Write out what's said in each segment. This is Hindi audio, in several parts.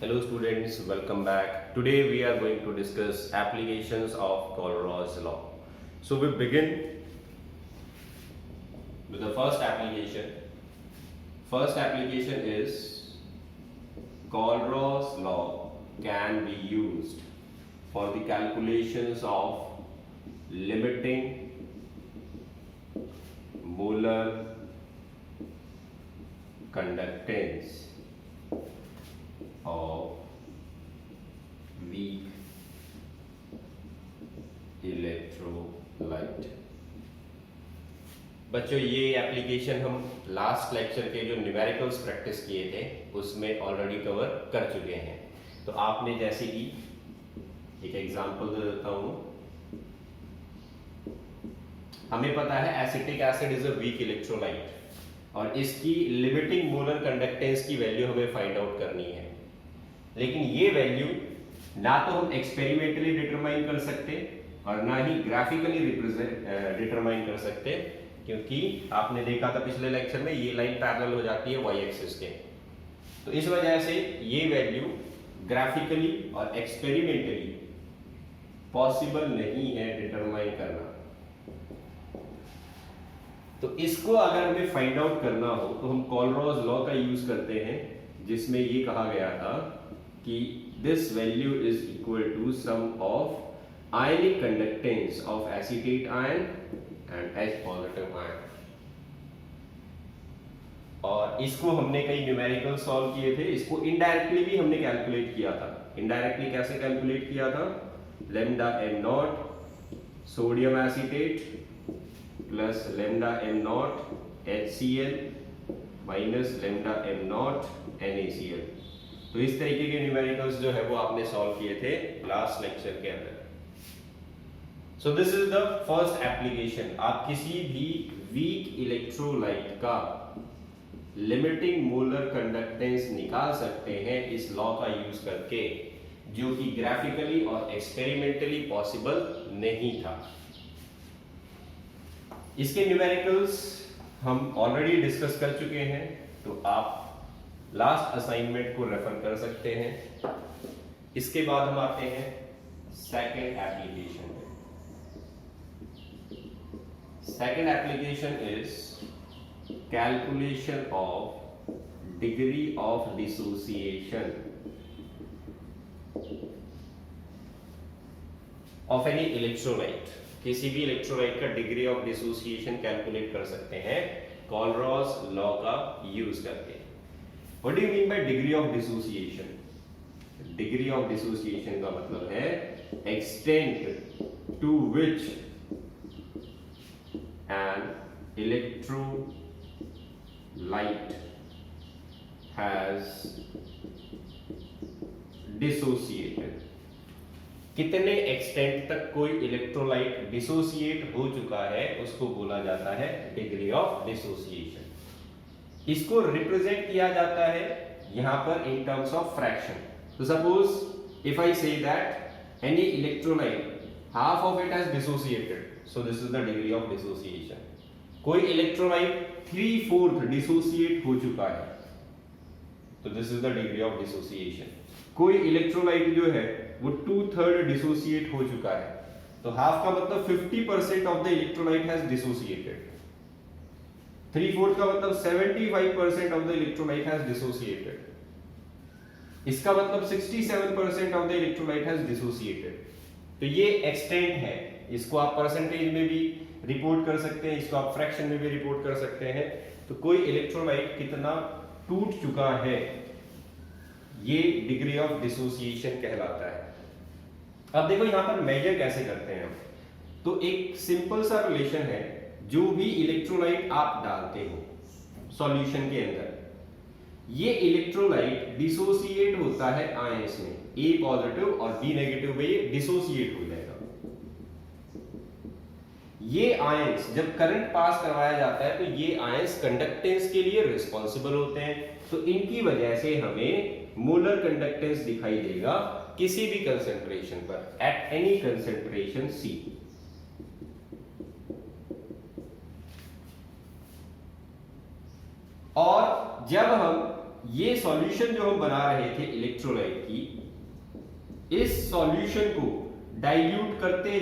Hello students, welcome back. Today we are going to discuss applications of Colroy's law. So we begin with the first application. First application is Colroy's law can be used for the calculations of limiting molar conductance of weak electrolyte. बच्चों ये एप्लीकेशन हम लास्ट लेक्चर के जो न्यूमेरिकल्स प्रैक्टिस किए थे उसमें ऑलरेडी कवर कर चुके हैं। तो आपने जैसे कि एक एग्जांपल दे देता हूं, हमें पता है acetic acid is a weak electrolyte और इसकी लिमिटिंग मोलर कंडक्टेंस की वैल्यू हमें फाइंड आउट करनी है। लेकिन ये वैल्यू ना तो हम एक्सपेरिमेंटली डिटरमाइन कर सकते और ना ही ग्राफिकली डिटरमाइन कर सकते, क्योंकि आपने देखा था पिछले लेक्चर में ये लाइन पैरेलल हो जाती है वाई एक्सिस के। तो इस वजह से ये वैल्यू ग्राफिकली और एक्सपेरिमेंटली पॉसिबल नहीं है डिटरमाइन करना। तो इसको अगर हमें फाइंड आउट करना हो तो हम कॉलरॉय's लॉ का यूज करते हैं, जिसमें ये कहा गया था कि this value is equal to sum of ionic conductance of acetate ion and H positive ion. और इसको हमने कई न्यूमेरिकल सॉल्व किए थे। इसको इनडायरेक्टली भी हमने कैलकुलेट किया था। इनडायरेक्टली कैसे कैलकुलेट किया था? Lambda m not sodium acetate plus lambda m not HCl minus lambda m not NaCl। तो इस तरीके के न्यूमेरिकल्स जो है वो आपने सॉल्व किए थे लास्ट लेक्चर के अंदर। So this is the first application. आप किसी भी वीक इलेक्ट्रोलाइट का लिमिटिंग मोलर कंडक्टेंस निकाल सकते हैं इस लॉ का यूज करके, जो कि ग्राफिकली और एक्सपेरिमेंटली पॉसिबल नहीं था। इसके न्यूमेरिकल्स हम ऑलरेडी डिस्कस कर चुके हैं, तो आप लास्ट असाइनमेंट को रेफर कर सकते हैं। इसके बाद हम आते हैं सेकंड एप्लीकेशन पे। Second application is calculation of degree of dissociation of any electrolyte. किसी भी इलेक्ट्रोलाइट का डिग्री ऑफ डिसोसिएशन कैलकुलेट कर सकते हैं कॉलरॉय's लॉ का यूज करके। What do you mean by degree of dissociation? Degree of dissociation का मतलब है extent to which an electrolyte has dissociated। कितने एक्सटेंट तक कोई इलेक्ट्रोलाइट डिसोसिएट हो चुका है उसको बोला जाता है डिग्री ऑफ डिसोसिएशन। इसको रिप्रेजेंट किया जाता है यहां पर इन टर्म्स ऑफ फ्रैक्शन। तो suppose if I say that any electrolyte half of it has dissociated, so this is the degree of dissociation. कोई इलेक्ट्रोलाइट 3/4 डिसोसिएट हो चुका है, तो this is the degree of dissociation. कोई इलेक्ट्रोलाइट जो है वो 2/3 डिसोसिएट हो चुका है, तो हाफ का मतलब 50% of the electrolyte has dissociated. 3/4 का मतलब 75% of the electrolyte has dissociated. इसका मतलब 67% of the electrolyte has dissociated. तो ये एक्सटेंट है। इसको आप परसेंटेज में भी रिपोर्ट कर सकते हैं, इसको आप फ्रैक्शन में भी रिपोर्ट कर सकते हैं। तो कोई इलेक्ट्रोलाइट कितना टूट चुका है, ये डिग्री ऑफ डिसोसिएशन कहलाता है। अब देखो यहां पर मेजर कैसे करते हैं हम। तो एक सिंपल सा रिलेशन है, जो भी इलेक्ट्रोलाइट आप डालते हो सॉल्यूशन के अंदर, ये इलेक्ट्रोलाइट डिसोसिएट होता है आयंस में, A पॉजिटिव और B नेगेटिव में ये डिसोसिएट हो जाएगा। ये आयंस जब करंट पास करवाया जाता है तो ये आयंस कंडक्टेंस के लिए रिस्पॉन्सिबल होते हैं। तो इनकी वजह से हमें मोलर कंडक्टेंस दिखाई देगा किसी भी कंसेंट्रेशन पर, एट एनी कंसेंट्रेशन C। और जब हम ये सॉल्यूशन जो हम बना रहे थे इलेक्ट्रोलाइट की, इस सॉल्यूशन को डाइल्यूट करते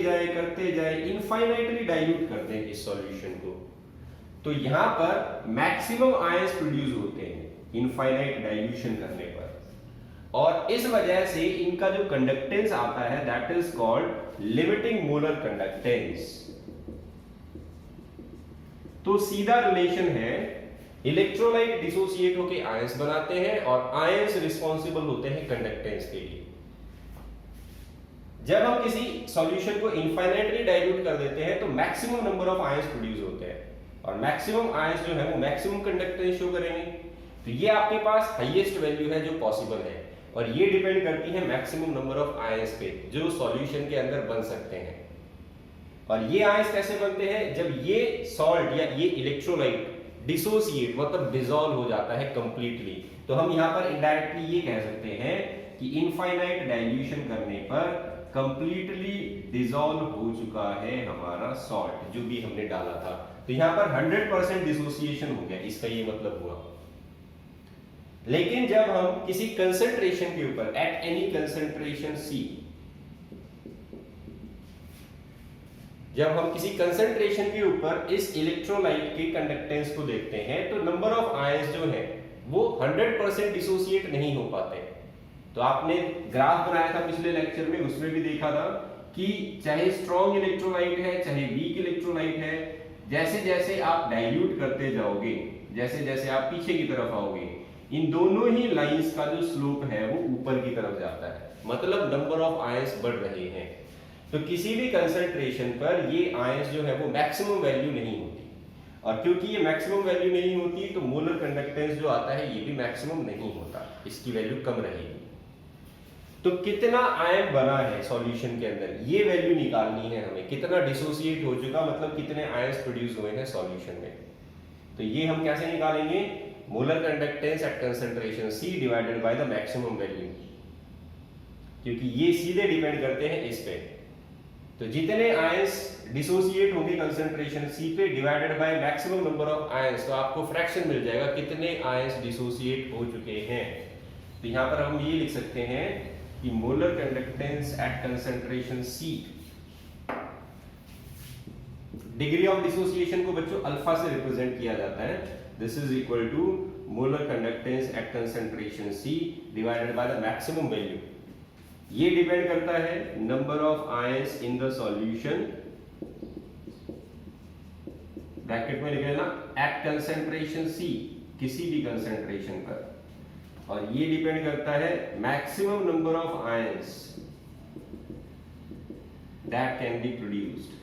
जाए इनफाइनाइटली डाइल्यूट करते हैं इस सॉल्यूशन को, तो यहां पर मैक्सिमम आयंस प्रोड्यूस होते हैं इनफाइनाइट डाइल्यूशन करने पर, और इस वजह से इनका जो कंडक्टेंस आता है that is called limiting molar conductance. तो सीधा रिलेशन है, इलेक्ट्रोलाइट डिसोसिएट होकर आयंस बनाते हैं और आयंस रिस्पॉन्सिबल होते हैं कंडक्टेंस के लिए। जब हम किसी सॉल्यूशन को इनफाइनाइटली डाइल्यूट कर देते हैं तो maximum number of ions produce होते हैं, और मैक्सिमम आयंस जो है वो मैक्सिमम कंडक्टेंस शो करेंगे। तो ये आपके पास हाईएस्ट वैल्यू है जो पॉसिबल है, और ये डिपेंड करती है मैक्सिमम नंबर ऑफ आयंस पे जो सॉल्यूशन के अंदर बन सकते हैं। और ये आयंस कैसे बनते हैं? जब ये सॉल्ट या ये इलेक्ट्रोलाइट डिसोसिएट मतलब डिसॉल्व हो जाता है कंप्लीटली, तो हम यहाँ पर इनडायरेक्टली ये कह सकते हैं कि इनफाइनाइट डाइल्यूशन करने पर कंप्लीटली डिसॉल्व हो चुका है हमारा सॉल्ट जो भी हमने डाला था। तो यहाँ पर 100% डिसोसिएशन हो गया, इसका ये मतलब हुआ। लेकिन जब हम किसी कंसंट्रेशन के ऊपर एट एनी कंसंट्रेशन C, जब हम किसी कंसंट्रेशन के ऊपर इस इलेक्ट्रोलाइट के कंडक्टेंस को देखते हैं तो नंबर ऑफ आयंस जो है वो 100% डिसोसिएट नहीं हो पाते। तो आपने ग्राफ बनाया था पिछले लेक्चर में, उसमें भी देखा था कि चाहे स्ट्रॉन्ग इलेक्ट्रोलाइट है चाहे वीक इलेक्ट्रोलाइट है, जैसे जैसे आप डाइल्यूट करते जाओगे, जैसे जैसे आप पीछे की तरफ आओगे, इन दोनों ही लाइंस का जो स्लोप है वो ऊपर की तरफ जाता है, मतलब नंबर ऑफ आयंस बढ़ रहे हैं। तो किसी भी कंसंट्रेशन पर ये आयंस जो है वो मैक्सिमम वैल्यू नहीं होती, और क्योंकि ये मैक्सिमम वैल्यू नहीं होती तो मोलर कंडक्टेंस जो आता है ये भी मैक्सिमम नहीं होता, इसकी वैल्यू कम रहेगी। तो कितना आयन बना है सॉल्यूशन के अंदर ये वैल्यू निकालनी है हमें, कितना डिसोसिएट हो चुका मतलब कितने आयंस प्रोड्यूस हुए हैं सॉल्यूशन में। तो ये हम कैसे निकालेंगे? Molar conductance at concentration C divided by the maximum value, क्योंकि ये सीधे डिपेंड करते हैं इस पे। तो जितने आयंस डिसोसिएट होंगे कंसंट्रेशन C पे divided by maximum number of ions, तो आपको फ्रैक्शन मिल जाएगा कितने आयंस डिसोसिएट हो चुके हैं। तो यहां पर हम ये लिख सकते हैं कि molar conductance at concentration C, degree of dissociation को बच्चों अल्फा से रिप्रेजेंट किया जाता है, this is equal to molar conductance at concentration C divided by the maximum value. ये डिपेंड करता है number of ions in the solution, bracket में लिख लेना एट कंसंट्रेशन C, किसी भी कंसंट्रेशन पर, और ये डिपेंड करता है maximum number of ions that can be produced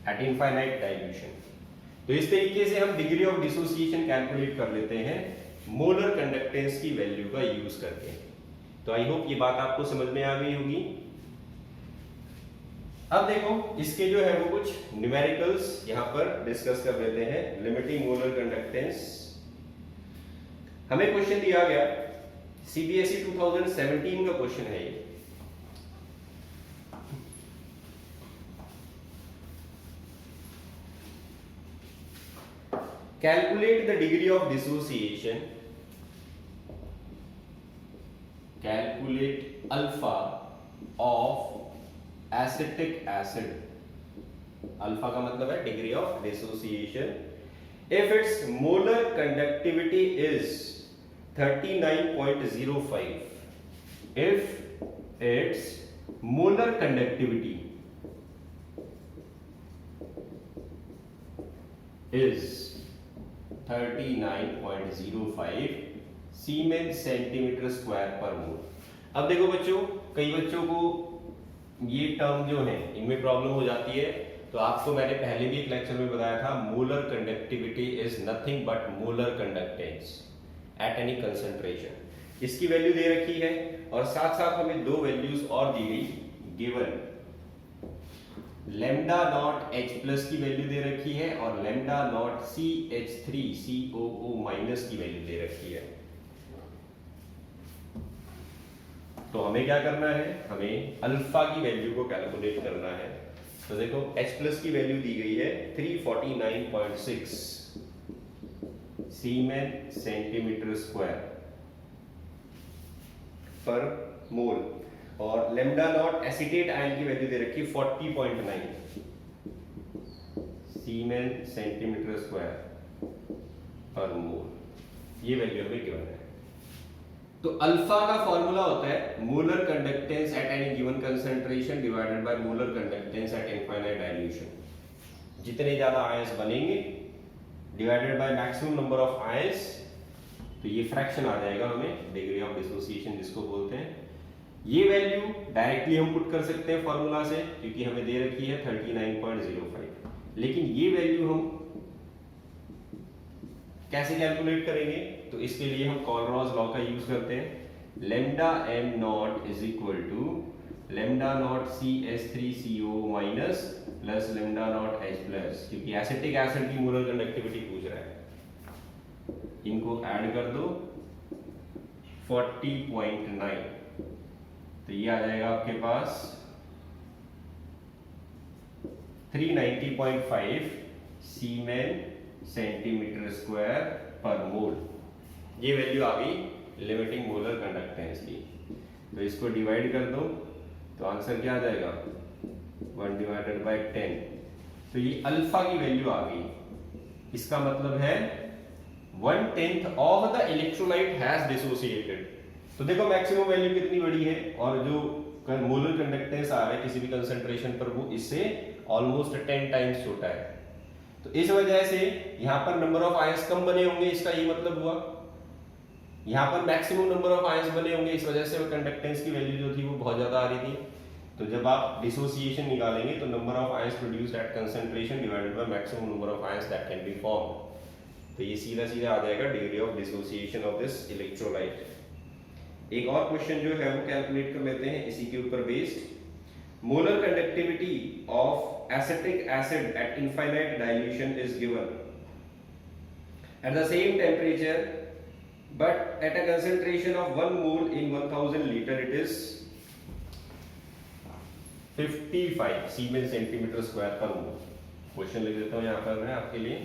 at infinite dilution. तो इस तरीके से हम डिग्री ऑफ डिसोसिएशन कैलकुलेट कर लेते हैं मोलर कंडक्टेंस की वैल्यू का यूज करके। तो आई होप ये बात आपको समझ में आ गई होगी। अब देखो इसके जो है वो कुछ न्यूमेरिकल्स यहां पर डिस्कस कर लेते हैं। लिमिटिंग मोलर कंडक्टेंस, हमें क्वेश्चन दिया गया, सीबीएसई 2017 का क्वेश्चन है ये। Calculate the degree of dissociation. Calculate alpha of acetic acid. Alpha का मतलब है degree of dissociation. If its molar conductivity is 39.05. If its molar conductivity is 39.05 siemens centimetre square per मोल। अब देखो बच्चों, कई बच्चों को ये टर्म जो है इनमें प्रॉब्लम हो जाती है, तो आपको मैंने पहले भी एक लेक्चर में बताया था molar conductivity is nothing but molar conductance eight any concentration. इसकी वैल्यू दे रखी है और साथ साथ हमें दो वैल्यूज और दी गई, given lambda naught H plus की वैल्यू दे रखी है और lambda naught CH3 COO minus की वैल्यू दे रखी है। तो हमें क्या करना है, हमें अल्फा की वैल्यू को कैलकुलेट करना है। तो देखो H प्लस की वैल्यू दी गई है 349.6 सीमेन सेंटीमीटर स्क्वायर पर मोल, और लेमडा नॉट एसीटेट आयन की वैल्यू दे रखी है 40.9 सीमेन सेंटीमीटर स्क्वायर पर मोल, ये वैल्यू हमें गिवन है। तो अल्फा का फॉर्मूला होता है molar conductance at any given concentration divided by molar conductance at infinite dilution. जितने ज्यादा आयंस बनेंगे divided by maximum number of ions, तो ये फ्रैक्शन आ जाएगा हमें डिग्री ऑफ डिसोसिएशन जिसको बोलते हैं। ये वैल्यू डायरेक्टली हम पुट कर सकते हैं फॉर्मूला से, क्योंकि हमें दे रखी है 39.05, लेकिन ये वैल्यू हम कैसे कैलकुलेट करेंगे, तो इसके लिए हम कॉलरॉस लॉ का यूज करते हैं। Lambda M not is equal to lambda not CH3CO minus plus lambda not H plus, क्योंकि एसिटिक एसिड की मोलर कंडक्टिविटी पूछ रहा है। इनको ऐड कर दो 40.9, तो ये आ जाएगा आपके पास 390.5 सीमेन सेंटीमीटर स्क्वायर पर मोल। ये वैल्यू आ गई लिमिटिंग मोलर कंडक्टेंस की। तो इसको डिवाइड कर दो तो आंसर क्या आ जाएगा 1 डिवाइडेड बाय 10। तो ये अल्फा की वैल्यू आ गई, इसका मतलब है 1/10 of the electrolyte has dissociated. तो देखो मैक्सिमम वैल्यू कितनी बड़ी है, और जो मोलर कंडक्टेंस आ रहा है किसी भी कंसंट्रेशन पर वो इससे ऑलमोस्ट 10 टाइम्स छोटा है। तो इस वजह से यहां पर नंबर ऑफ आयंस कम बने होंगे, इसका ये मतलब हुआ। यहां पर मैक्सिमम नंबर ऑफ आयंस बने होंगे, इस वजह से वो कंडक्टेंस की वैल्यू जो थी वो बहुत ज्यादा आ रही थी। तो जब आप डिसोसिएशन निकालेंगे तो number of ions produced at concentration divided by maximum number of ions that can be formed. तो ये सीधा सीधा आ जाएगा degree of dissociation of this electrolyte. एक और क्वेश्चन जो है वो कैलकुलेट कर लेते हैं इसी के ऊपर based. Molar conductivity of acetic acid eight infinite dilution is given at the same temperature but at a concentration of 1 mole in 1000 liter it is 55 siemens centimetre square per mole. Question लिख देता हूं यहां पर मैं आपके लिए।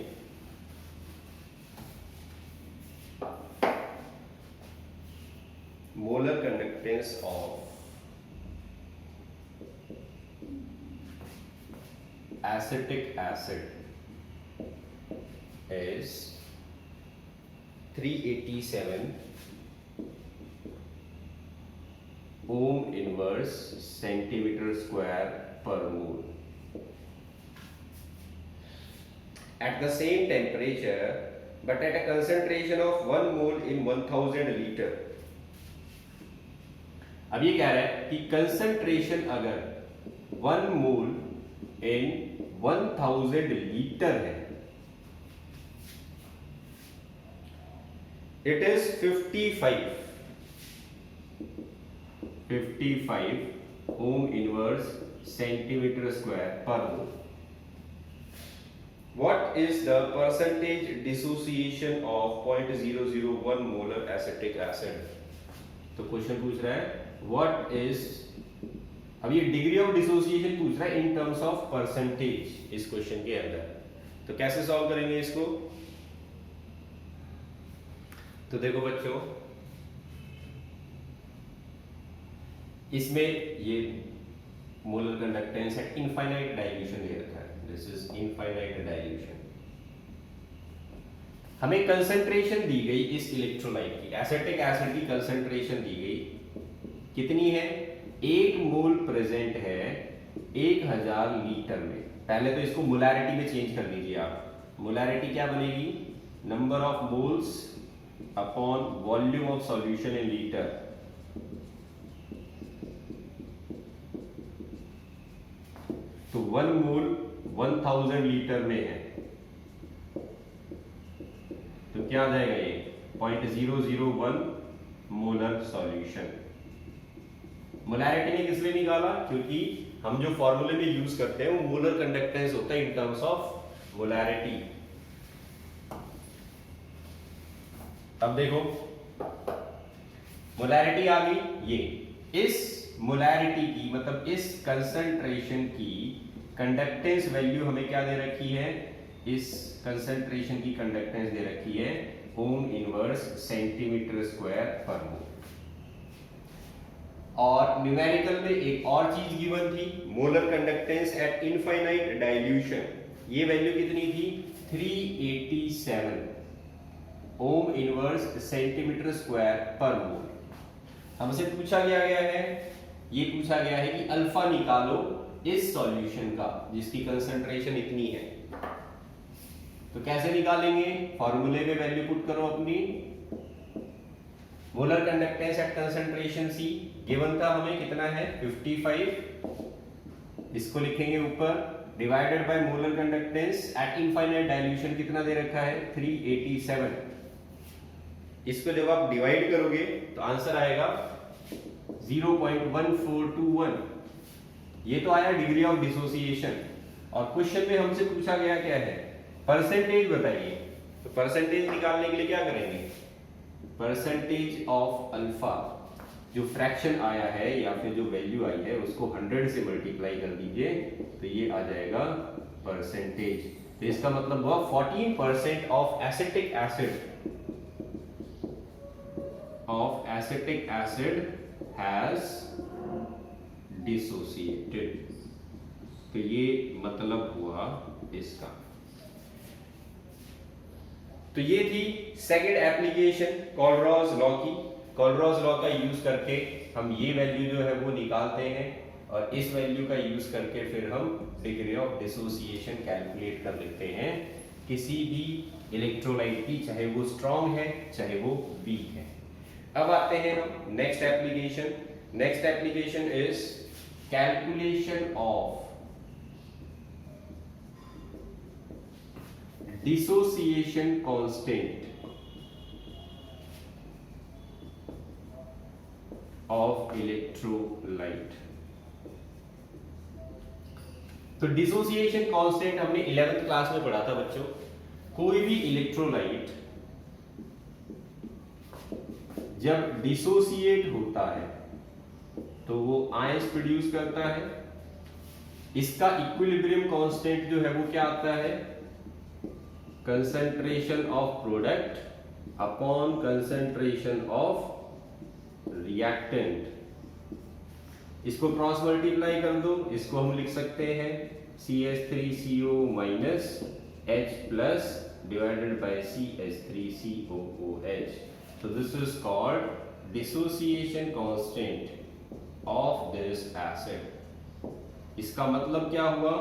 Molar conductance of acetic acid is 387 ohm inverse centimeter square per mole at the same temperature but at a concentration of 1 mole in 1000 liter। अब ये कह रहा है कि कंसंट्रेशन अगर 1 मोल इन 1000 लीटर है, it is 55 ohm inverse centimetre square per mole. What is the percentage dissociation of 0.001 molar acetic acid? तो क्वेश्चन पूछ रहा है व्हाट इज, अब ये डिग्री ऑफ डिसोसिएशन पूछ रहा है इन टर्म्स ऑफ परसेंटेज इस क्वेश्चन के अंदर। तो कैसे सॉल्व करेंगे इसको, तो देखो बच्चों इसमें ये मोलर कंडक्टेंस है इनफाइनाइट डाइल्यूशन दे रखा है, दिस इज इनफाइनाइट डाइल्यूशन। हमें कंसंट्रेशन दी गई इस इलेक्ट्रोलाइट की, एसिटिक एसिड की कंसंट्रेशन दी गई कितनी है, 1 मोल प्रेजेंट है 1000 लीटर में। पहले तो इसको मोलैरिटी में चेंज कर दीजिए आप। मोलैरिटी क्या बनेगी, number of moles upon volume of solution in litre. तो 1 मोल 1000 लीटर में है, तो क्या आ जाएगा ये 0.001 मोलर सॉल्यूशन। मोलैरिटी ने किस लिए निकाला, क्योंकि हम जो फॉर्मूले में यूज करते हैं वो मोलर कंडक्टेंस होता है इन टर्म्स ऑफ मोलैरिटी। अब देखो मोलैरिटी आ गई, ये इस मोलैरिटी की मतलब इस कंसंट्रेशन की कंडक्टेंस वैल्यू हमें क्या दे रखी है, इस कंसंट्रेशन की कंडक्टेंस दे रखी है ohm inverse centimetre square per मोल। और न्यूमेरिकल में एक और चीज गिवन थी, molar conductance at infinite dilution. ये वैल्यू कितनी थी? 387 ohm inverse centimetre square per मोल। हमसे पूछा गया है, ये पूछा गया है कि अल्फा निकालो इस सॉल्यूशन का जिसकी कंसंट्रेशन इतनी है। तो कैसे निकालेंगे? फॉर्मूले में वैल्यू पुट करो अपनी। Molar conductance at concentration C given था हमें, कितना है? 55। इसको लिखेंगे ऊपर, divided by molar conductance at infinite dilution कितना दे रखा है? 387। इसको जब आप डिवाइड करोगे तो आंसर आएगा 0.1421। ये तो आया डिग्री ऑफ डिसोसिएशन। और क्वेश्चन में हमसे पूछा गया क्या है? परसेंटेज बताइए। तो परसेंटेज निकालने के लिए क्या करेंगे? परसेंटेज ऑफ अल्फा, जो फ्रैक्शन आया है या फिर जो वैल्यू आई है उसको 100 से मल्टीप्लाई कर दीजिए तो ये आ जाएगा परसेंटेज। तो इसका मतलब हुआ 14% of acetic acid has dissociated. तो ये मतलब हुआ इसका। तो ये थी सेकंड एप्लीकेशन कोलरॉज लॉ की। कोलरॉज लॉ का यूज करके हम ये वैल्यू जो है वो निकालते हैं और इस वैल्यू का यूज करके फिर हम डिग्री ऑफ डिसोसिएशन कैलकुलेट कर लेते हैं किसी भी इलेक्ट्रोलाइट की, चाहे वो स्ट्रॉन्ग है चाहे वो वीक है। अब आते हैं हम next application. Next application is calculation of dissociation constant of electrolyte। तो डिसोसिएशन कांस्टेंट हमने 11th क्लास में पढ़ा था बच्चों। कोई भी इलेक्ट्रोलाइट जब डिसोसिएट होता है तो वो आयंस प्रोड्यूस करता है। इसका इक्विलिब्रियम कांस्टेंट जो है वो क्या आता है? Concentration of product upon concentration of reactant. इसको क्रॉस मल्टीप्लाई कर दो, इसको हम लिख सकते हैं CH3CO minus H plus divided by CH3COOH। So this is called dissociation constant of this acid। इसका मतलब क्या हुआ?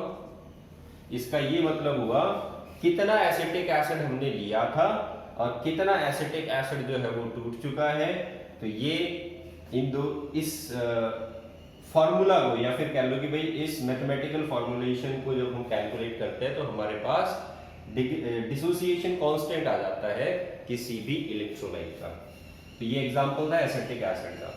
इसका ये मतलब हुआ कितना एसिटिक एसिड हमने लिया था और कितना एसिटिक एसिड जो है वो टूट चुका है। तो ये इस फॉर्मूला को या फिर कह लो कि भाई इस मैथमेटिकल फॉर्मूलेशन को जब हम कैलकुलेट करते हैं तो हमारे पास डिसोसिएशन कांस्टेंट आ जाता है किसी भी इलेक्ट्रोलाइट का। तो ये एग्जांपल था एसिटिक एसिड का।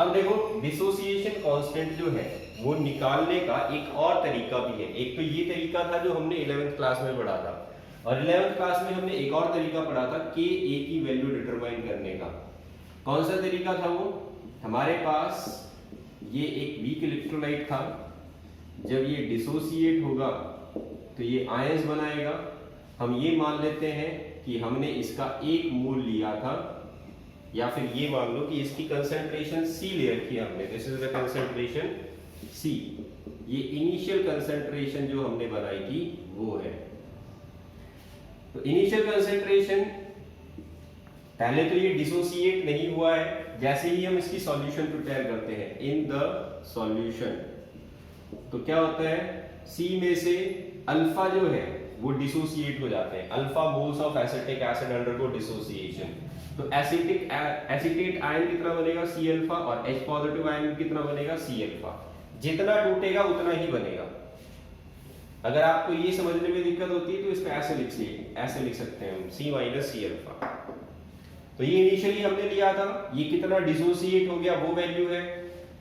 अब देखो डिसोसिएशन कांस्टेंट जो है वो निकालने का एक और तरीका भी है। एक तो ये तरीका था जो हमने 11th क्लास में पढ़ा था, और 11th क्लास में हमने एक और तरीका पढ़ा था Ka की वैल्यू डिटरमाइन करने का। कौन सा तरीका था वो? हमारे पास ये एक वीक इलेक्ट्रोलाइट था, जब ये डिसोसिएट होगा तो ये आयंस बनाएगा। हम ये मान लेते हैं कि हमने इसका 1 मोल लिया था, या फिर ये मान लो कि इसकी कंसंट्रेशन C ले रखी है हमने। This is the concentration C। ये इनिशियल कंसंट्रेशन जो हमने बनाई थी वो है। तो इनिशियल कंसंट्रेशन पहले तो ये डिसोसिएट नहीं हुआ है। जैसे ही हम इसकी सॉल्यूशन प्रिपेयर करते हैं इन द सॉल्यूशन, तो क्या होता है? C में से अल्फा जो है वो डिसोसिएट हो जाते हैं। Alpha moles of acetic acid undergo dissociation. तो एसिटेट आयन कितना बनेगा? C alpha. और H पॉजिटिव आयन कितना बनेगा? C alpha. जितना टूटेगा उतना ही बनेगा। अगर आपको ये समझने में दिक्कत होती है तो इसको ऐसे लिख सकते हैं हम C माइनस C अल्फा। तो ये इनिशियली हमने लिया था, ये कितना डिसोसिएट हो गया वो वैल्यू है।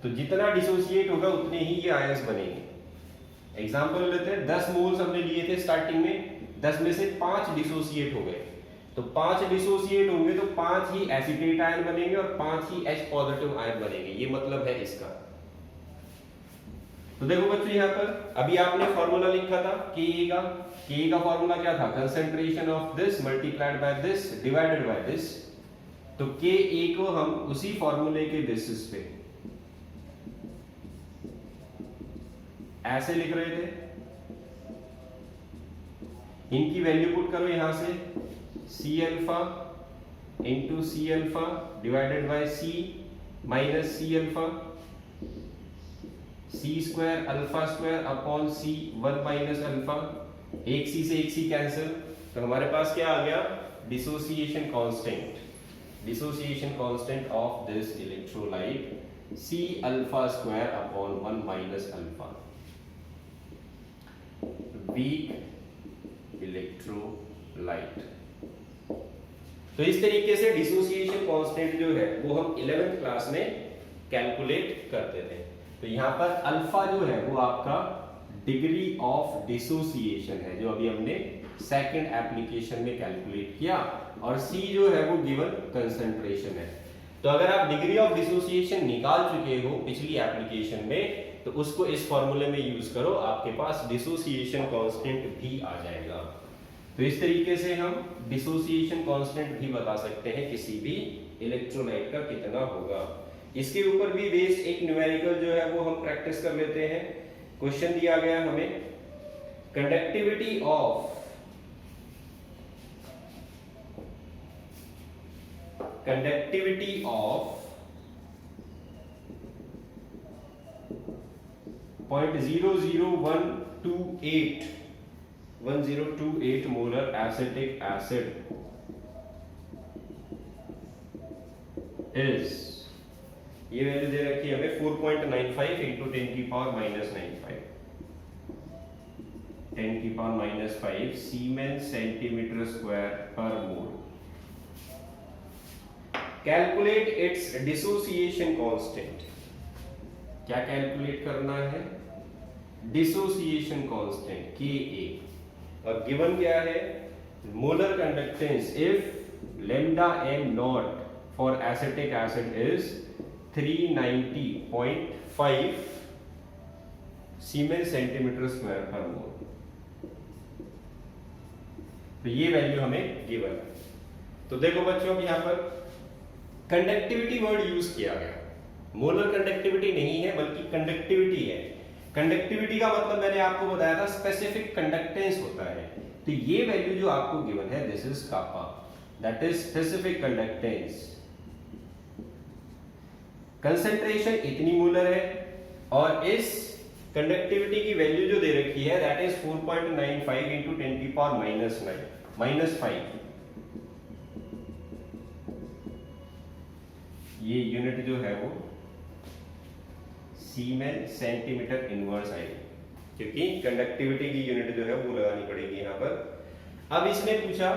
तो जितना डिसोसिएट होगा उतने ही ये आयंस बनेंगे। एग्जांपल लेते हैं, 10 मोल्स हमने लिए थे स्टार्टिंग में, 10 में से 5 डिसोसिएट हो गए। तो 5 डिसोसिएट होंगे तो 5 ही एसिटेट आयन बनेंगे और 5 ही H पॉजिटिव आयन बनेंगे। ये मतलब है इसका। तो देखो बच्चों यहाँ पर अभी आपने फॉर्मूला लिखा था के का फॉर्मूला क्या था, concentration of this multiplied by this divided by this. तो के को हम उसी फॉर्मूले के बेसिस पे ऐसे लिख रहे थे, इनकी वैल्यू पुट करो यहां से, C alpha into C alpha divided by C minus C alpha, C square alpha square upon C 1 minus alpha, एक सी से एक सी कैंसिल, तो हमारे पास क्या आ गया, dissociation constant of this electrolyte C alpha square upon 1 minus alpha, weak electrolyte. तो इस तरीके से डिसोसिएशन कांस्टेंट जो है वो हम 11th क्लास में कैलकुलेट करते थे। तो यहां पर अल्फा जो है वो आपका डिग्री ऑफ डिसोसिएशन है, जो अभी हमने सेकंड एप्लीकेशन में कैलकुलेट किया, और सी जो है वो गिवन कंसंट्रेशन है। तो अगर आप डिग्री ऑफ डिसोसिएशन निकाल चुके हो पिछली एप्लीकेशन में, तो उसको इस फॉर्मूले में यूज करो, आपके पास डिसोसिएशन कांस्टेंट भी आ जाएगा। तो इस तरीके से हम डिसोसिएशन कांस्टेंट भी बता सकते हैं किसी भी इलेक्ट्रोलाइट का कितना होगा। इसके ऊपर भी बेस्ड एक न्यूमेरिकल जो है वो हम प्रैक्टिस कर लेते हैं। क्वेश्चन दिया गया हमें, conductivity of point 1028 molar acetic acid is, ये वैल्यू दे रखी है हमें 4.95 इंटू 10 की power minus 5 siemens centimetre square per mole. Calculate its dissociation constant. क्या कैलकुलेट करना है, डिसोसिएशन कांस्टेंट Ka, और गिवन क्या है, molar conductance if lambda m not for acetic acid is 390.5 siemens centimetre square per mole. तो ये वैल्यू हमें गिवन है। तो देखो बच्चों यहां पर कंडक्टिविटी वर्ड यूज किया गया, मोलर कंडक्टिविटी नहीं है बल्कि कंडक्टिविटी है। कंडक्टिविटी का मतलब मैंने आपको बताया था स्पेसिफिक कंडक्टेंस होता है। तो ये वैल्यू जो आपको गिवन है, this is kappa, that is specific conductance. Concentration इतनी मोलर है, और इस कंडक्टिविटी की वैल्यू जो दे रखी है दैट इज 4.95 इंटू 10 की पावर माइनस 5। ये यूनिट जो है वो सीमेन सेंटीमीटर इनवर्स आएगी, क्योंकि कंडक्टिविटी की यूनिट जो है वो लगानी पड़ेगी यहां पर। अब इसने पूछा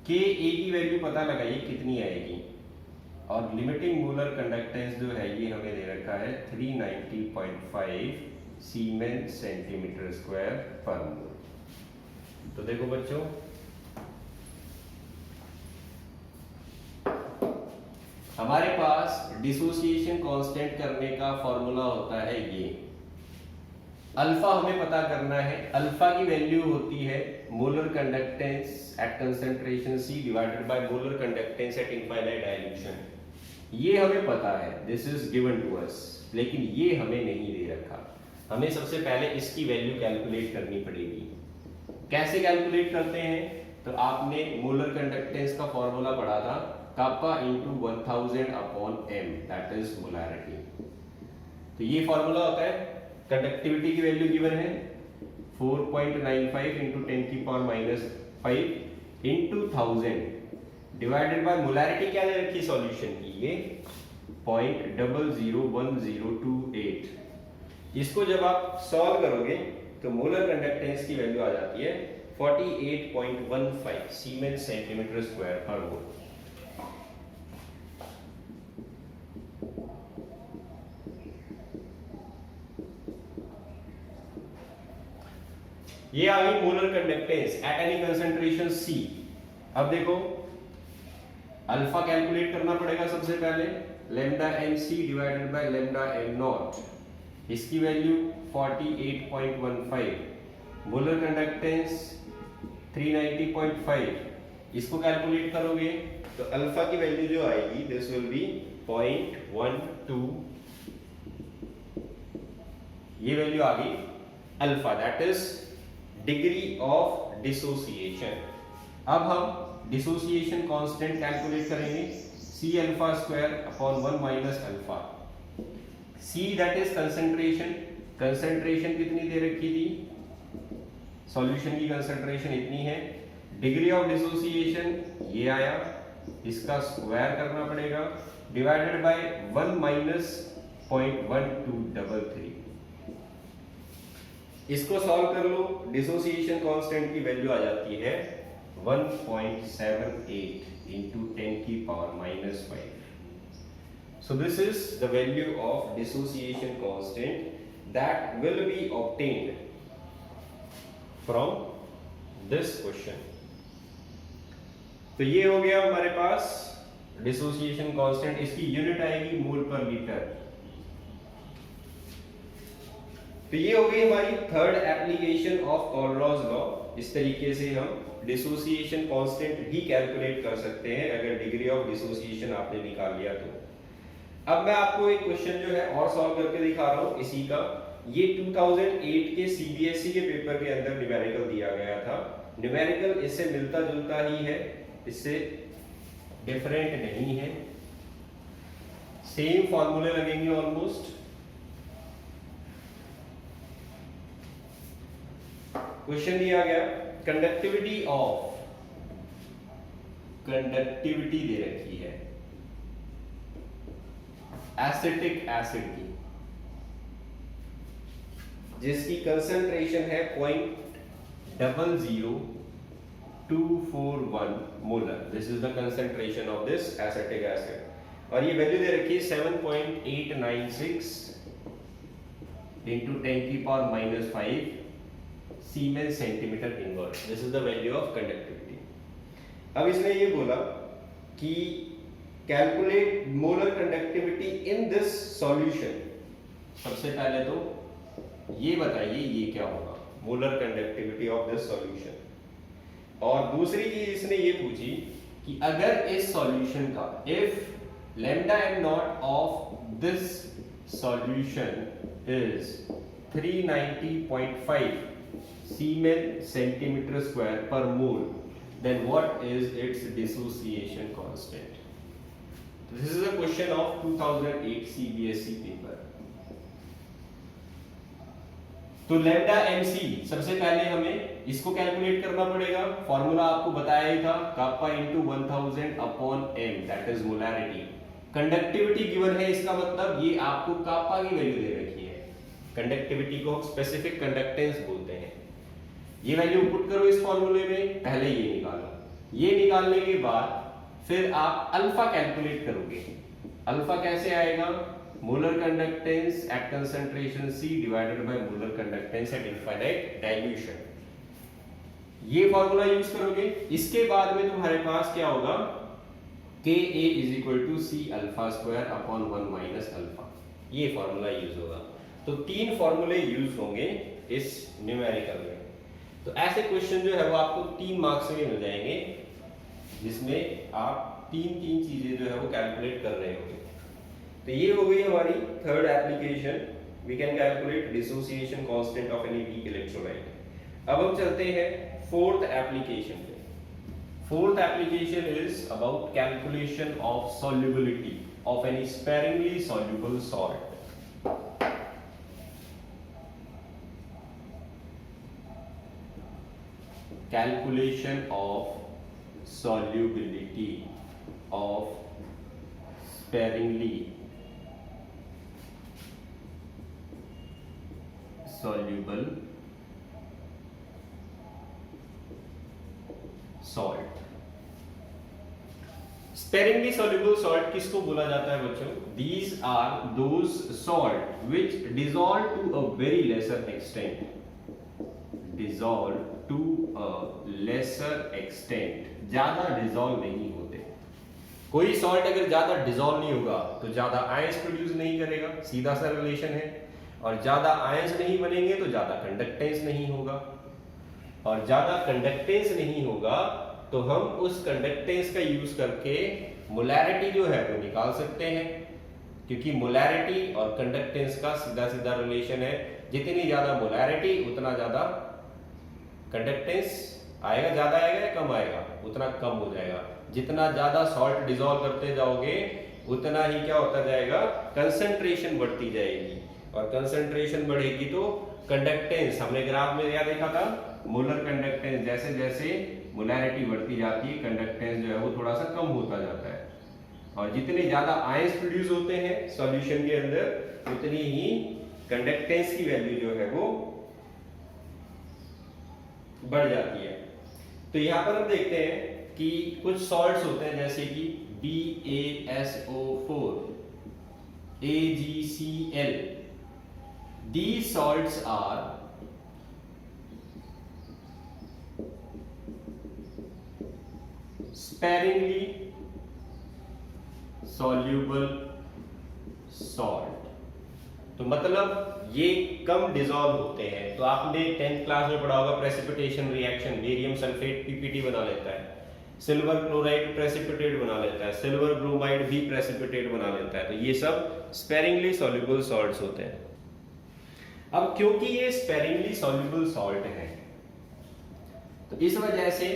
कि ए की वैल्यू पता लगाइए कितनी आएगी, और लिमिटिंग मोलर कंडक्टेंस जो है ये हमें दे रखा है 390.5 siemens centimetre square per mole. तो देखो बच्चों, हमारे पास डिसोसिएशन कांस्टेंट करने का फॉर्मूला होता है ये। अल्फा हमें पता करना है, अल्फा की वैल्यू होती है molar conductance at concentration C divided by molar conductance at infinite dilution. ये हमें पता है, this is given to us, लेकिन ये हमें नहीं दे रखा। हमें सबसे पहले इसकी वैल्यू कैलकुलेट करनी पड़ेगी। कैसे कैलकुलेट करते हैं, तो आपने मोलर कंडक्टेंस का फॉर्मूला पढ़ा था, kappa into 1000 upon m, that is molarity। तो ये फॉर्मूला होता है, कंडक्टिविटी की वैल्यू गिवन है 4.95 into 10 की power minus 5 into 1000 divided by molarity क्या दे रखी सॉल्यूशन की, ये 0.001028। इसको जब आप सॉल्व करोगे तो मोलर कंडक्टेंस की वैल्यू आ जाती है 48.15 सीमेन सेंटीमीटर स्क्वायर पर मोल। ये आ गई molar conductance eight any concentration C। अब देखो अल्फा कैलकुलेट करना पड़ेगा सबसे पहले, lambda mc divided by lambda m not. इसकी वैल्यू 48.15, मोलर कंडक्टेंस 390.5, इसको कैलकुलेट करोगे तो अल्फा की वैल्यू जो आएगी दिस विल बी 0.12, ये वैल्यू आ गई alpha, that is degree of dissociation. अब हम डिसोसिएशन कांस्टेंट कैलकुलेट करेंगे, C alpha square upon 1 minus alpha. C that is concentration, concentration कितनी दे रखी थी, सॉल्यूशन की कंसंट्रेशन इतनी है। डिग्री ऑफ डिसोसिएशन ये आया, इसका स्क्वायर करना पड़ेगा, डिवाइडेड बाय 1 माइनस 0.1233। इसको सॉल्व कर लो, डिसोसिएशन कांस्टेंट की वैल्यू आ जाती है 1.78 into 10 की power -5. So this is the value of dissociation constant that will be obtained from this question. तो ये हो गया हमारे पास डिसोसिएशन कांस्टेंट, इसकी यूनिट आएगी मोल पर लीटर। तो ये हो गई हमारी थर्ड एप्लीकेशन ऑफ कॉलरॉज लॉ। इस तरीके से हम डिसोसिएशन कांस्टेंट भी कैलकुलेट कर सकते हैं अगर डिग्री ऑफ डिसोसिएशन आपने निकाल लिया तो। अब मैं आपको एक क्वेश्चन जो है और सॉल्व करके दिखा रहा हूं इसी का। ये 2008 के सीबीएसई के पेपर के अंदर न्यूमेरिकल दिया गया था। न्यूमेरिकल इससे मिलता जुलता ही है, इससे डिफरेंट नहीं है, सेम फॉर्मूले लगेंगे ऑलमोस्ट। क्वेश्चन दिया गया कंडक्टिविटी दे रखी है एसिटिक एसिड की, जिसकी कंसंट्रेशन है 0.00241 molar. This is the concentration of this acetic acid, और ये वैल्यू दे रखी है 7.896 into 10 की power -5 siemens centimetre inverse. This is the value of conductivity. अब इसने ये बोला कि calculate molar conductivity in this solution. सबसे पहले तो ये बताइए ये क्या होगा, molar conductivity of this solution. और दूसरी चीज इसने ये पूछी कि अगर इस सॉल्यूशन का if lambda m naught of this solution is 390.5 siemens centimetre square per mole, then what is its dissociation constant? This is a question of 2008 CBSE paper. तो लैम्डा एमसी सबसे पहले हमें इसको कैलकुलेट करना पड़ेगा। फॉर्मूला आपको बताया ही था, kappa into 1000 upon M, that is molarity. Conductivity given है, इसका मतलब ये आपको कापा की वैल्यू दे रखी है। कंडक्टिविटी को स्पेसिफिक कंडक्टेंस बोलते हैं। ये वैल्यू पुट करो इस फॉर्मूले में, पहले ये निकालो। ये निकालने के बाद फिर आप अल्फा कैलकुलेट करोगे। अल्फा कैसे आएगा, molar conductance at concentration C divided by molar conductance at infinite dilution. ये फॉर्मूला यूज करोगे। इसके बाद में तुम्हारे पास क्या होगा, Ka = C alpha square upon 1 minus alpha. ये फॉर्मूला यूज होगा। तो 3 फॉर्मूले यूज होंगे इस न्यूमेरिकल में। तो ऐसे क्वेश्चन जो है वो आपको 3 मार्क्स में मिल जाएंगे, जिसमें आप तीन चीजें जो है वो कैलकुलेट कर रहे होंगे। तो ये हो गई हमारी third application, we can calculate dissociation constant of any weak electrolyte. अब हम चलते हैं फोर्थ एप्लीकेशन पे। Fourth application is about calculation of solubility of any sparingly soluble salt. Calculation of solubility of sparingly soluble salt। sparingly soluble salt किसको बोला जाता है बच्चों? These are those salt which dissolve to a very lesser extent, dissolve to a lesser extent, ज्यादा डिसॉल्व नहीं होते। कोई सॉल्ट अगर ज्यादा डिसॉल्व नहीं होगा तो ज्यादा आयंस प्रोड्यूस नहीं करेगा, सीधा सा रिलेशन है। और ज्यादा आयंस नहीं बनेंगे तो ज्यादा कंडक्टेंस नहीं होगा, और ज्यादा कंडक्टेंस नहीं होगा तो हम उस कंडक्टेंस का यूज करके मोलैरिटी जो है वो निकाल सकते हैं, क्योंकि मोलैरिटी और कंडक्टेंस का सीधा सीधा रिलेशन है। जितनी ज्यादा मोलैरिटी उतना ज्यादा कंडक्टेंस आएगा, ज्यादा आएगा या कम आएगा, उतना कम हो जाएगा। जितना ज्यादा सॉल्ट डिसॉल्व करते जाओगे उतना ही क्या होता जाएगा, कंसंट्रेशन बढ़ती जाएगी, और कंसंट्रेशन बढ़ेगी तो कंडक्टेंस, हमने ग्राफ में क्या देखा था, मोलर कंडक्टेंस, जैसे जैसे मोलैरिटी बढ़ती जाती है कंडक्टेंस जो है वो थोड़ा सा कम होता जाता है, और जितने ज्यादा आयंस प्रोड्यूस होते हैं सॉल्यूशन के अंदर उतनी ही कंडक्टेंस की वैल्यू जो है वो बढ़ जाती है। तो यहां पर हम देखते हैं कि कुछ सॉल्ट्स होते हैं जैसे कि BaSO4, AgCl, these salts are sparingly soluble salt। तो मतलब ये कम डिसॉल्व होते हैं। तो आपने 10th क्लास में पढ़ा होगा precipitation reaction, barium sulphate PPT बना लेता है, सिल्वर क्लोराइड प्रेसिपिटेट बना लेता है, सिल्वर ब्रोमाइड भी प्रेसिपिटेट बना लेता है। तो ये सब स्पेरिंगली सॉल्युबल सॉल्ट्स होते हैं। अब क्योंकि ये स्पेरिंगली सॉल्युबल सॉल्ट है तो इस वजह से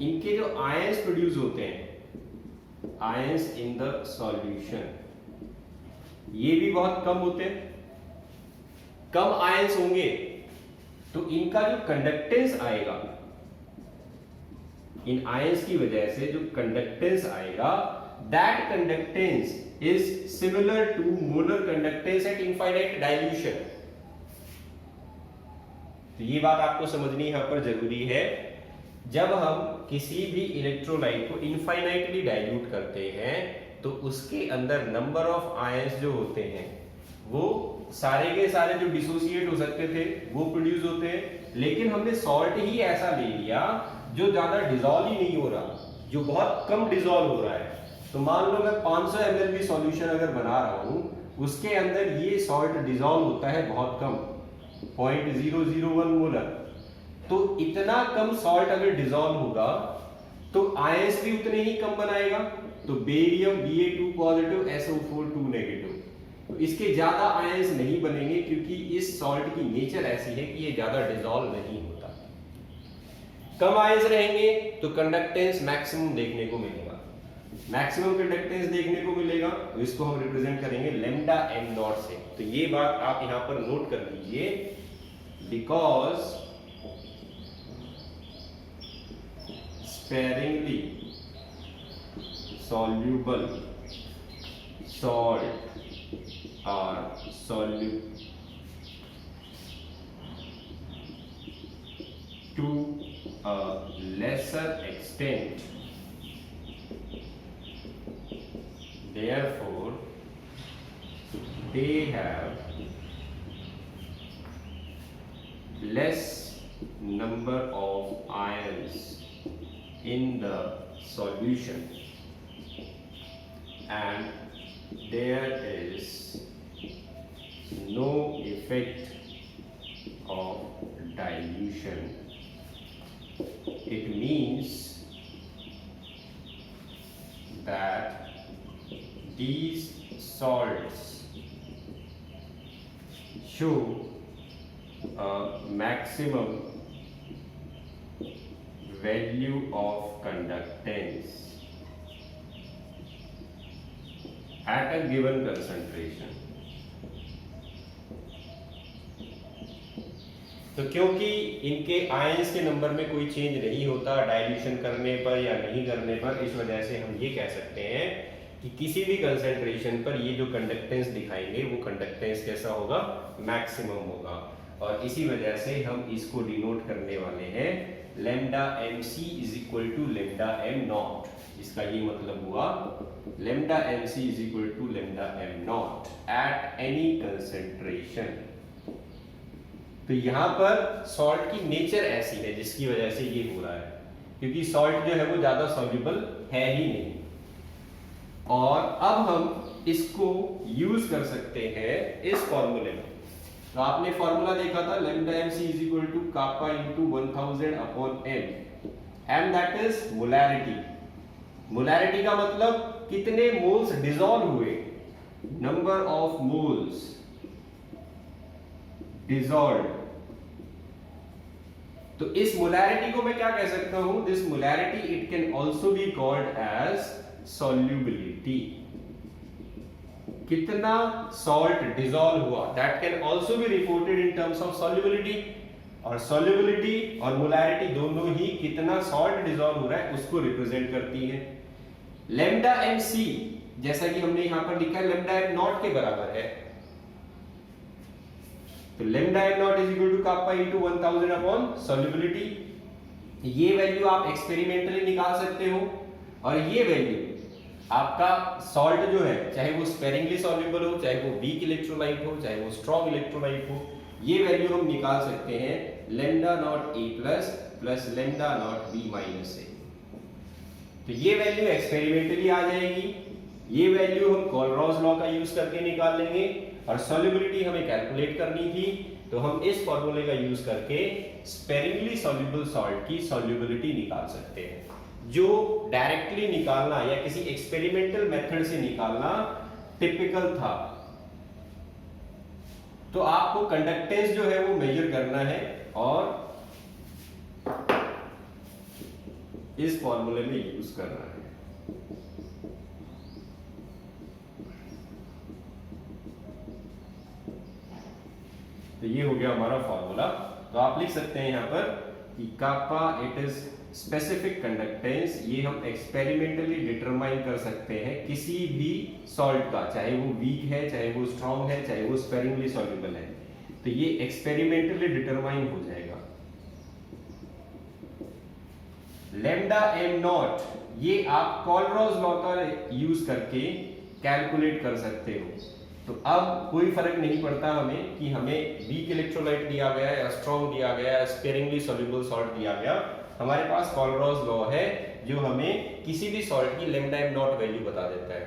इनके जो आयंस प्रोड्यूस होते हैं, आयंस इन द सॉल्यूशन, ये भी बहुत कम होते हैं। कम आयंस होंगे तो इनका जो कंडक्टेंस आएगा, इन आयंस की वजह से जो कंडक्टेंस आएगा, that conductance is similar to molar conductance at infinite dilution. तो ये बात आपको समझनी यहां पर जरूरी है। जब हम किसी भी इलेक्ट्रोलाइट को इनफाइनाइटली डाइल्यूट करते हैं तो उसके अंदर नंबर ऑफ आयंस जो होते हैं वो सारे के सारे जो डिसोसिएट हो सकते थे वो प्रोड्यूस होते हैं, लेकिन हमने सॉल्ट ही ऐसा ले लिया जो ज्यादा डिसॉल्व ही नहीं हो रहा, जो बहुत कम डिसॉल्व हो रहा है। तो मान लो मैं 500 ml भी सॉल्यूशन अगर बना रहा हूं, उसके अंदर ये सॉल्ट डिसॉल्व होता है बहुत कम, 0.001 मोलर। तो इतना कम सॉल्ट अगर डिसॉल्व होगा तो आयंस भी उतने ही कम बनाएगा। तो barium Ba2 positive, SO4 2 negative, तो इसके ज्यादा आयंस नहीं बनेंगे क्योंकि इस सॉल्ट की नेचर ऐसी है कि ये ज्यादा डिसॉल्व नहीं होता। कम आयंस रहेंगे तो कंडक्टेंस मैक्सिमम देखने को मिलेगा, मैक्सिमम कंडक्टेंस देखने को मिलेगा। तो इसको हम रिप्रेजेंट करेंगे लैम्डा m नॉट से। तो ये बात आप यहां पर नोट कर लीजिए, because sparingly soluble salt are soluble to a lesser extent, therefore they have less number of ions in the solution and there is no effect of dilution. It means that these salts show a maximum value of conductance at a given concentration। तो क्योंकि इनके आयंस के नंबर में कोई चेंज नहीं होता डाइल्यूशन करने पर या नहीं करने पर, इस वजह से हम ये कह सकते हैं कि किसी भी कंसंट्रेशन पर ये जो कंडक्टेंस दिखाएंगे वो कंडक्टेंस कैसा होगा, मैक्सिमम होगा। और इसी वजह से हम इसको डिनोट करने वाले हैं lambda mc is equal to lambda m naught. इसका ये मतलब हुआ lambda mc is equal to lambda m naught at any concentration. तो यहां पर सॉल्ट की नेचर ऐसी है जिसकी वजह से ये हो रहा है, क्योंकि सॉल्ट जो है वो ज्यादा सॉल्युबल है ही नहीं। और अब हम इसको यूज कर सकते हैं इस फॉर्मूले में। तो आपने फॉर्मूला देखा था lambda mc is equal to kappa into 1000 upon m that is molarity. Molarity का मतलब कितने मोल्स डिसॉल्व हुए, नंबर ऑफ मोल्स डिसॉल्व। तो इस मोलैरिटी को मैं क्या कह सकता हूं, this molarity it can also be called as solubility. कितना सॉल्ट डिसॉल्व हुआ, that can also be reported in terms of solubility. और सॉल्युबिलिटी और मोलैरिटी दोनों ही कितना सॉल्ट डिसॉल्व हो रहा है उसको रिप्रेजेंट करती है। लैम्डा mc जैसा कि हमने यहां पर लिखा है लैम्डा m नॉट के बराबर है, तो lambda m naught is equal to kappa into 1000 upon solubility. ये वैल्यू आप एक्सपेरिमेंटली निकाल सकते हो, और ये वैल्यू आपका सॉल्ट जो है, चाहे वो स्पेरिंगली सॉल्युबल हो, चाहे वो वीक इलेक्ट्रोलाइट हो, चाहे वो स्ट्रॉन्ग इलेक्ट्रोलाइट हो, ये वैल्यू हम निकाल सकते हैं lambda naught a plus plus lambda naught b minus a। तो ये वैल्यू एक्सपेरिमेंटली आ जाएगी, ये वैल्यू हम कोलरॉज लॉ का यूज करके निकाल लेंगे, और सॉल्युबिलिटी हमें कैलकुलेट करनी थी, तो हम इस फॉर्मूले का यूज करके स्पेरिंगली सॉल्युबल सॉल्ट की सॉल्युबिलिटी निकाल सकते हैं। जो डायरेक्टली निकालना या किसी एक्सपेरिमेंटल मेथड से निकालना टिपिकल था, तो आपको कंडक्टेंस जो है वो मेजर करना है और इस फॉर्मूले में यूज करना है। तो ये हो गया हमारा फॉर्मूला। तो आप लिख सकते हैं यहां पर कि कापा इट इज स्पेसिफिक कंडक्टेंस, ये हम एक्सपेरिमेंटली डिटरमाइन कर सकते हैं किसी भी सॉल्ट का, चाहे वो वीक है, चाहे वो स्ट्रॉन्ग है, चाहे वो स्पेरिंगली सॉल्युबल है, तो ये एक्सपेरिमेंटली डिटरमाइन हो जाएगा। लैम्डा m नॉट ये आप कोलरॉज लॉ का यूज करके कैलकुलेट कर सकते हो। तो अब कोई फर्क नहीं पड़ता हमें कि हमें वीक इलेक्ट्रोलाइट दिया गया है या स्ट्रॉन्ग दिया गया है, स्पेरिंगली सॉल्युबल सॉल्ट दिया गया, हमारे पास कोलरॉज लॉ है जो हमें किसी भी सॉल्ट की लैम्डा m नॉट वैल्यू बता देता है।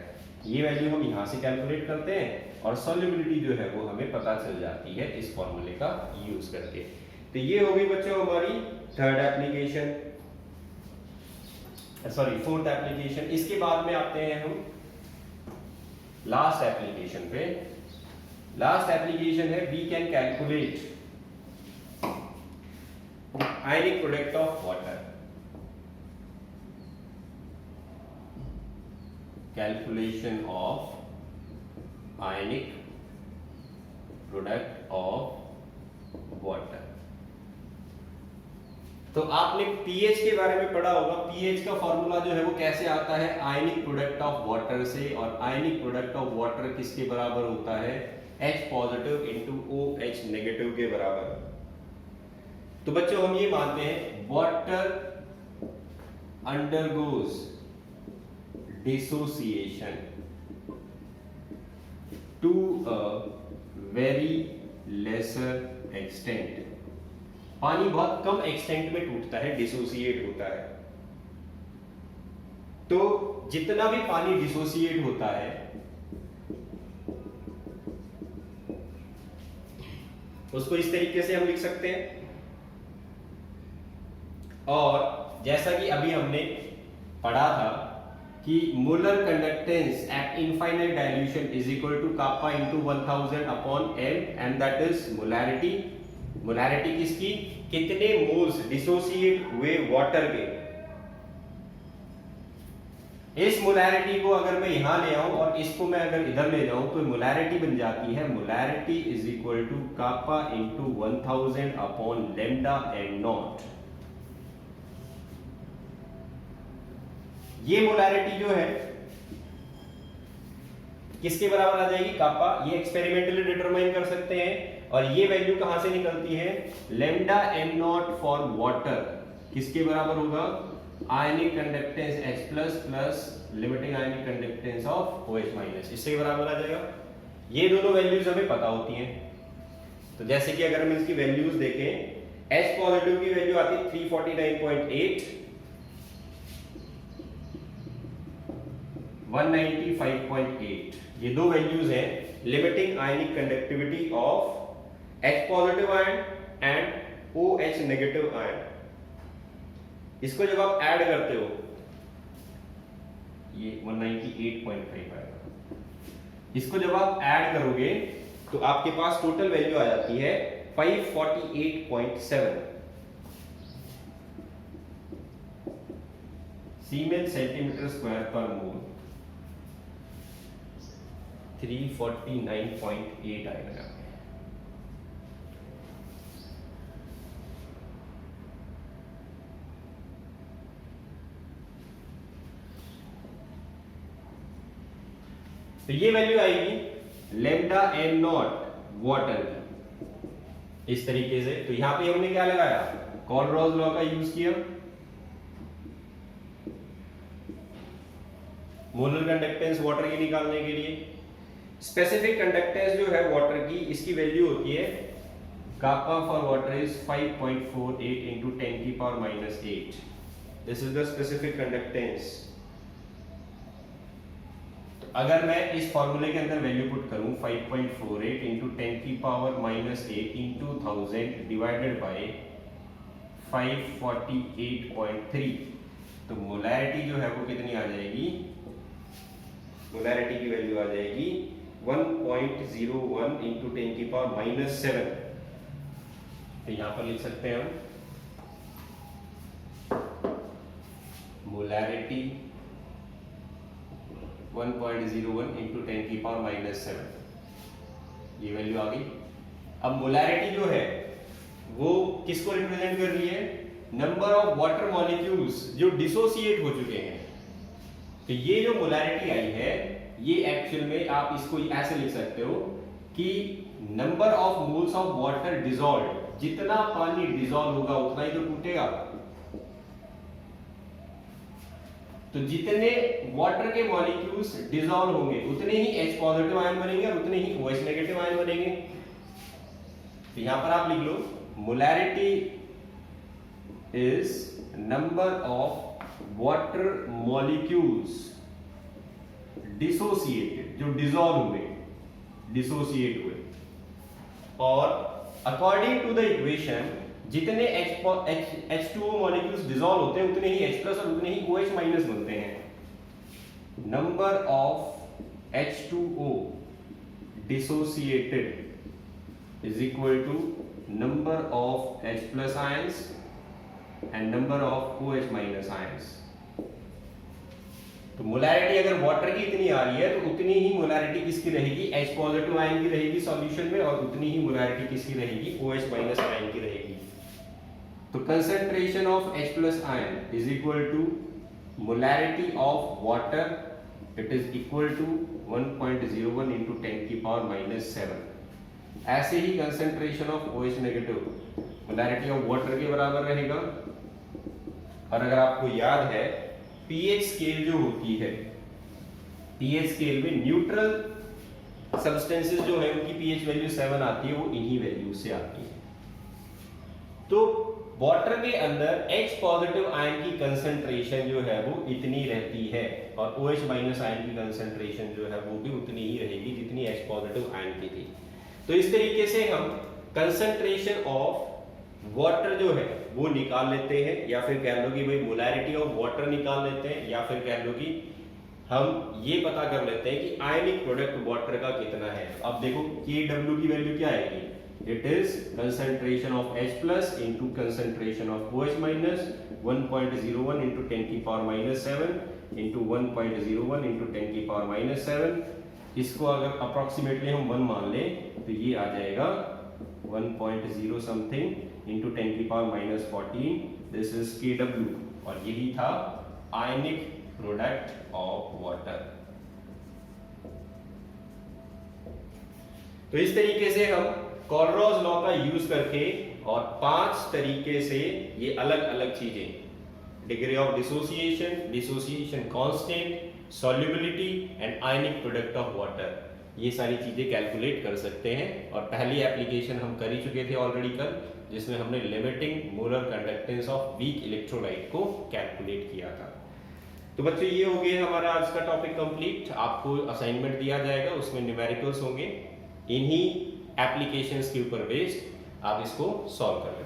ये वैल्यू हम यहां से कैलकुलेट करते हैं और सॉल्युबिलिटी जो है वो हमें पता चल जाती है इस फॉर्मूले का यूज करके। तो ये हो गई बच्चों हमारी third application, sorry fourth application. इसके बाद में आते हैं हम लास्ट एप्लीकेशन पे। लास्ट एप्लीकेशन है we can calculate ionic product of water. Calculation of ionic product of water. तो आपने पीएच के बारे में पढ़ा होगा, पीएच का फॉर्मूला जो है वो कैसे आता है, आयनिक प्रोडक्ट ऑफ वाटर से, और आयनिक प्रोडक्ट ऑफ वाटर किसके बराबर होता है, H positive into OH negative के बराबर। तो बच्चों हम ये मानते हैं water undergoes dissociation to a very lesser extent. पानी बहुत कम एक्सटेंट में टूटता है, डिसोसिएट होता है। तो जितना भी पानी डिसोसिएट होता है उसको इस तरीके से हम लिख सकते हैं, और जैसा कि अभी हमने पढ़ा था कि molar conductance at infinite dilution is equal to kappa into 1000 upon m, and that is molarity. Molarity किसकी, कितने मोल्स डिसोसिएट हुए वाटर के। इस मोलैरिटी को अगर मैं यहां ले आऊं और इसको मैं अगर इधर ले जाऊं तो मोलैरिटी बन जाती है molarity is equal to kappa into 1000 upon lambda m naught. ये मोलैरिटी जो है किसके बराबर आ जाएगी, कापा। ये एक्सपेरिमेंटली डिटरमाइन कर सकते हैं, और ये वैल्यू कहां से निकलती है, lambda m not for water किसके बराबर होगा, ionic conductance H plus plus limiting ionic conductance of OH minus, इसके बराबर आ जाएगा। ये दोनों वैल्यूज हमें पता होती हैं। तो जैसे कि अगर हम इसकी वैल्यूज देखें, H पॉजिटिव की वैल्यू आती है 349.8, 195.8, ये दो वैल्यूज हैं limiting ionic conductivity of H positive ion and OH negative ion, इसको जब आप ऐड करते हो ये 198.5 आएगा, इसको जब आप ऐड करोगे तो आपके पास टोटल वैल्यू आ जाती है 548.7 सीमेंस सेंटीमीटर स्क्वायर पर मोल, 349.8 आएगा। तो ये वैल्यू आएगी लेमडा एम नॉट वाटर की इस तरीके से। तो यहां पे हमने क्या लगाया, कॉलरॉज लॉ का यूज किया, मोलर कंडक्टेंस वाटर की निकालने के लिए। स्पेसिफिक कंडक्टेंस जो है वाटर की, इसकी वैल्यू होती है कापा फॉर वाटर इज 5.48 into 10 की power -8। This is the specific conductance. अगर मैं इस फॉर्मूले के अंदर वैल्यू पुट करूं 5.48 into 10 की पावर -8 into 1000 डिवाइडेड बाय 548.3, तो मोलैरिटी जो है वो कितनी आ जाएगी, मोलैरिटी की वैल्यू आ जाएगी 1.01 into 10 की पावर -7। तो यहां पर लिख सकते हैं हम मोलैरिटी 1.01 into 10 की पावर -7, ये वैल्यू आ गई। अब मोलैरिटी जो है वो किसको रिप्रेजेंट कर रही है, नंबर ऑफ वाटर मॉलिक्यूल्स जो डिसोसिएट हो चुके हैं। तो ये जो मोलैरिटी आई है ये एक्चुअल में आप इसको ऐसे लिख सकते हो कि number of moles of water dissolved, जितना पानी डिसॉल्व होगा उतना ही तो टूटेगा। तो जितने वाटर के मॉलिक्यूल्स डिसॉल्व होंगे उतने ही H पॉजिटिव आयन बनेंगे और उतने ही OH नेगेटिव आयन बनेंगे। तो यहां पर आप लिख लो molarity is number of water molecules dissociated, जो डिसॉल्व हुए, डिसोसिएट हुए। और अकॉर्डिंग टू द इक्वेशन जितने H2O मॉलिक्यूल्स डिसॉल्व होते हैं उतने ही H+ और उतने ही OH- बनते हैं। Number of H2O dissociated is equal to number of H+ ions and number of OH- ions. तो मोलैरिटी अगर वाटर की इतनी आ रही है तो उतनी ही मोलैरिटी किसकी रहेगी, H पॉजिटिव आयन की रहेगी सॉल्यूशन में, और उतनी ही मोलैरिटी किसकी रहेगी, OH- आयन की रहेगी। तो concentration of H+ ion is equal to molarity of water, it is equal to 1.01 into 10 की पावर -7। ऐसे ही concentration of OH negative molarity of water के बराबर रहेगा। और अगर आपको याद है पीएच स्केल जो होती है, पीएच स्केल में न्यूट्रल सब्सटेंसेस जो है उनकी पीएच वैल्यू 7 आती है, वो इन्हीं वैल्यू से आती है। तो वाटर के अंदर H पॉजिटिव आयन की कंसंट्रेशन जो है वो इतनी रहती है और OH- आयन की कंसंट्रेशन जो है वो भी उतनी ही रहेगी जितनी H पॉजिटिव आयन की थी। तो इस तरीके से हम कंसंट्रेशन ऑफ वाटर जो है वो निकाल लेते हैं, या फिर कह लो कि भाई मोलैरिटी ऑफ वाटर निकाल लेते हैं, या फिर कह लो कि हम ये पता कर लेते हैं कि आयनिक प्रोडक्ट वाटर का कितना है। अब देखो Kw की वैल्यू क्या आएगी, it is concentration of H+ into concentration of OH-, 1.01 into 10 की पावर -7 into 1.01 into 10 की पावर -7। इसको अगर अप्रोक्सीमेटली हम 1 मान लें तो ये आ जाएगा 1.0 समथिंग into 10 की पावर -14। दिस इज Kw, और यही था आयनिक प्रोडक्ट ऑफ वाटर। तो इस तरीके से हम कॉलरॉज लॉ का यूज करके और 5 तरीके से ये अलग अलग चीजें, degree of dissociation, dissociation constant, solubility and ionic product of water, ये सारी चीजें कैलकुलेट कर सकते हैं। और पहली एप्लीकेशन हम कर ही चुके थे ऑलरेडी कल, जिसमें हमने limiting molar conductance of weak electrolyte को कैलकुलेट किया था। तो बच्चों ये हो गया हमारा आज का टॉपिक कंप्लीट। आपको असाइनमेंट दिया जाएगा, उसमें न्यूमेरिकल्स होंगे। इन्हीं एप्लीकेशंस के ऊपर बेस्ड आप इसको सॉल्व कर लेते